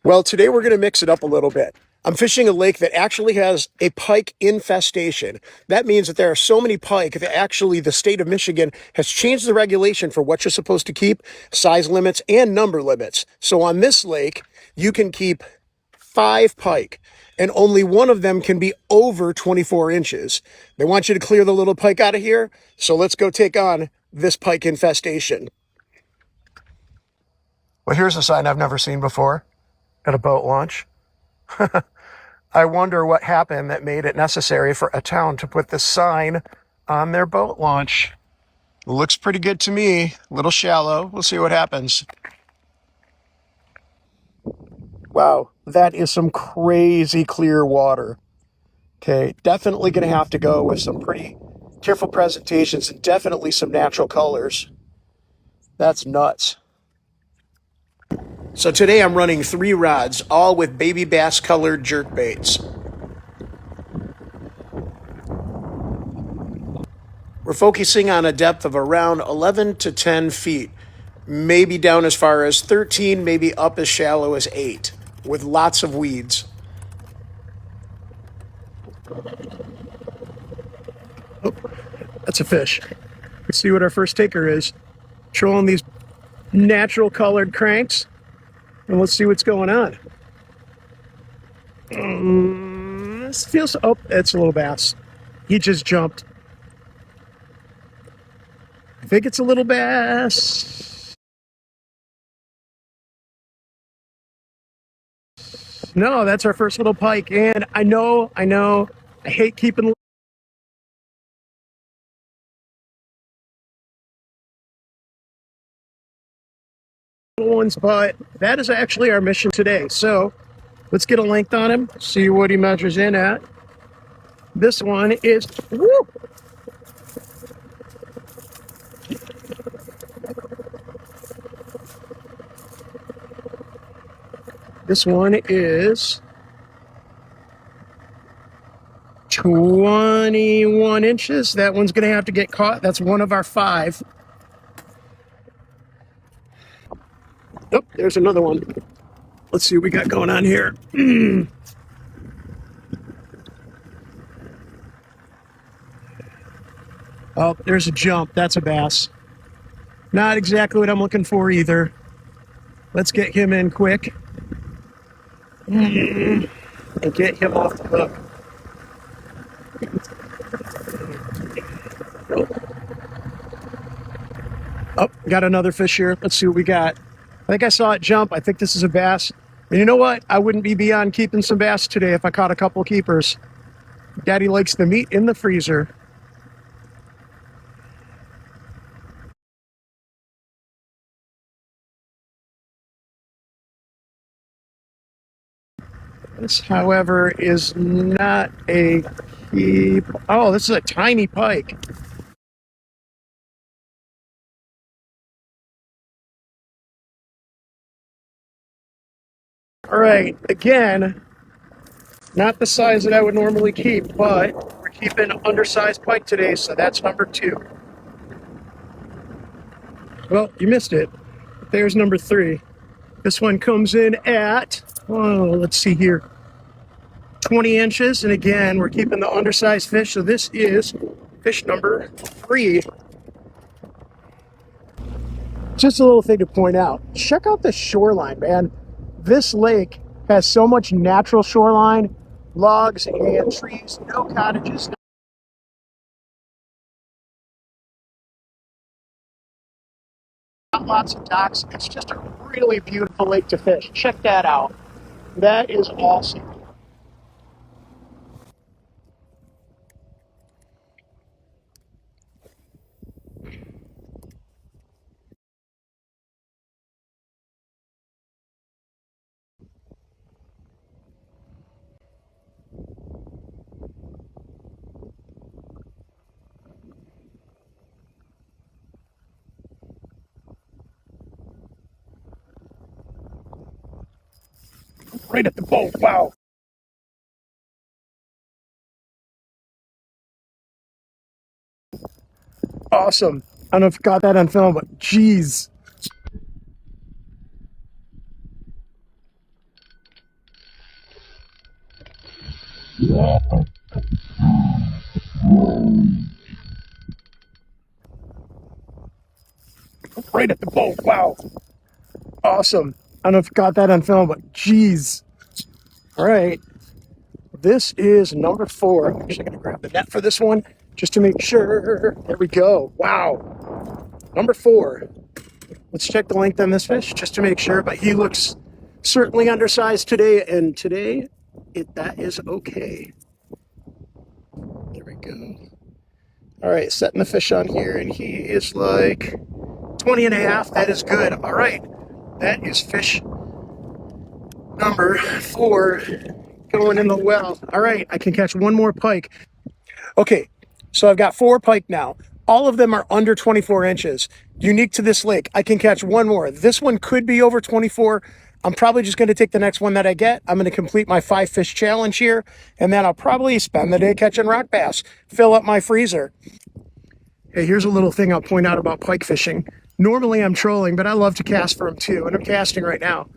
Well, today we're going to mix it up a little bit. I'm fishing a lake that actually has a pike infestation. That means that there are so many pike that actually the state of Michigan has changed the regulation for what you're supposed to keep, size limits, and number limits. So on this lake, you can keep 5 pike, and only one of them can be over 24 inches. They want you to clear the little pike out of here, so let's go take on this pike infestation. Well, here's a sign I've never seen before at a boat launch. I wonder what happened that made it necessary for a town to put this sign on their boat launch. Looks pretty good to me. A little shallow. We'll see what happens. Wow, that is some crazy clear water. Okay, definitely going to have to go with some pretty careful presentations and definitely some natural colors. That's nuts. So today I'm running 3 rods, all with baby bass colored jerk baits. We're focusing on a depth of around 11 to 10 feet, maybe down as far as 13, maybe up as shallow as 8, with lots of weeds. Oh, that's a fish. Let's see what our first taker is. Trolling these natural colored cranks, and let's see what's going on. This feels, oh, it's a little bass. He just jumped. I think it's a little bass. No, that's our first little pike. And I know, I hate keeping little ones, but that is actually our mission today. So let's get a length on him, see what he measures in at. This one is, woo! This one is 21 inches. That one's going to have to get caught. That's one of our 5. Oh, there's another one. Let's see what we got going on here. Oh, there's a jump. That's a bass. Not exactly what I'm looking for either. Let's get him in quick and get him off the hook. Oh, got another fish here. Let's see what we got. I think I saw it jump. I think this is a bass. And you know what? I wouldn't be beyond keeping some bass today if I caught a couple keepers. Daddy likes the meat in the freezer. This, however, is not a keep. Oh, this is a tiny pike. All right, again, not the size that I would normally keep, but we're keeping an undersized pike today, so that's number 2. Well, you missed it. There's number 3. This one comes in at, oh, let's see here, 20 inches. And again, we're keeping the undersized fish, so this is fish number 3. Just a little thing to point out. Check out the shoreline, man. This lake has so much natural shoreline, logs and trees, no cottages, not lots of docks. It's just a really beautiful lake to fish. Check that out. That is awesome. Right at the boat. Wow. Awesome. I don't know if you got that on film, but geez. Right at the boat. Wow. Awesome. I don't know if you got that on film, but geez. All right. This is number 4. I'm actually going to grab the net for this one just to make sure. There we go. Wow. Number 4. Let's check the length on this fish just to make sure, but he looks certainly undersized today, and today that is okay. There we go. All right, setting the fish on here, and he is like 20 and a half. That is good. All right, that is fish number 4 going in the well. All right, I can catch one more pike. Okay, so I've got 4 pike now. All of them are under 24 inches. Unique to this lake. I can catch one more. This one could be over 24. I'm probably just going to take the next one that I get. I'm going to complete my 5 fish challenge here, and then I'll probably spend the day catching rock bass, fill up my freezer. Hey, here's a little thing I'll point out about pike fishing. Normally I'm trolling, but I love to cast for them too, and I'm casting right now.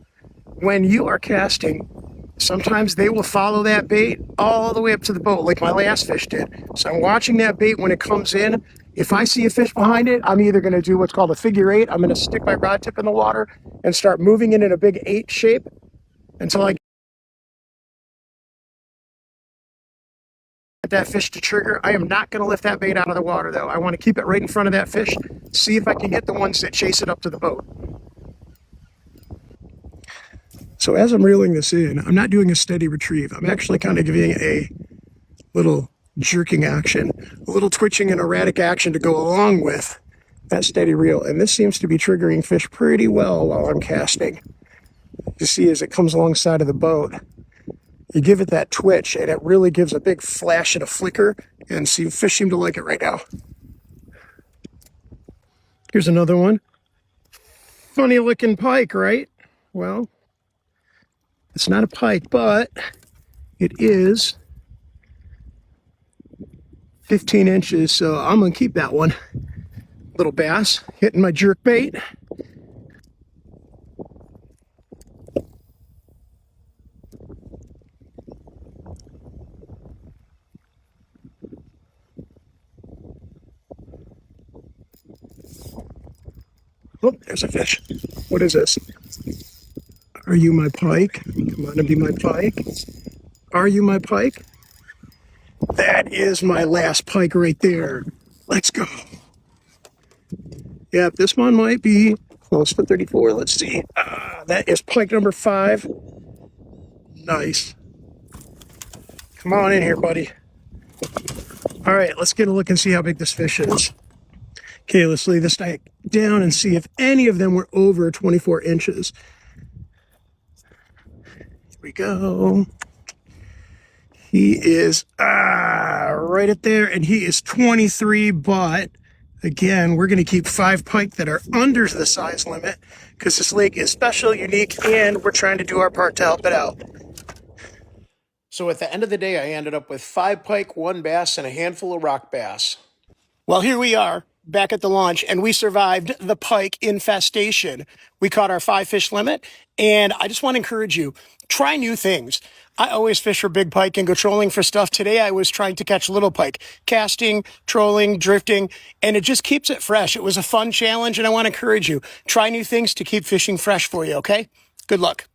When you are casting, sometimes they will follow that bait all the way up to the boat, like my last fish did. So I'm watching that bait when it comes in. If I see a fish behind it, I'm either going to do what's called a figure 8. I'm going to stick my rod tip in the water and start moving it in a big 8 shape until I get that fish to trigger. I am not going to lift that bait out of the water, though. I want to keep it right in front of that fish, see if I can get the ones that chase it up to the boat. So as I'm reeling this in, I'm not doing a steady retrieve. I'm actually kind of giving a little jerking action, a little twitching and erratic action to go along with that steady reel. And this seems to be triggering fish pretty well while I'm casting. You see, as it comes alongside of the boat, you give it that twitch and it really gives a big flash and a flicker, and see, fish seem to like it right now. Here's another one. Funny looking pike, right? Well, it's not a pike, but it is 15 inches, so I'm gonna keep that one. Little bass hitting my jerk bait. Oh, there's a fish. What is this? Are you my pike? Come on and be my pike. Are you my pike? That is my last pike right there. Let's go. Yep, this one might be close to 34. Let's see. That is pike number 5. Nice. Come on in here, buddy. All right, let's get a look and see how big this fish is. Okay, let's lay this down and see if any of them were over 24 inches. Here we go. He is right at there, and he is 23, but again, we're going to keep 5 pike that are under the size limit because this lake is special, unique, and we're trying to do our part to help it out. So at the end of the day, I ended up with 5 pike, 1 bass, and a handful of rock bass. Well, here we are back at the launch, and we survived the pike infestation. We caught our 5 fish limit, and I just want to encourage you, try new things. I always fish for big pike and go trolling for stuff. Today I was trying to catch little pike, casting, trolling, drifting, and it just keeps it fresh. It was a fun challenge, and I want to encourage you, try new things to keep fishing fresh for you, okay? Good luck.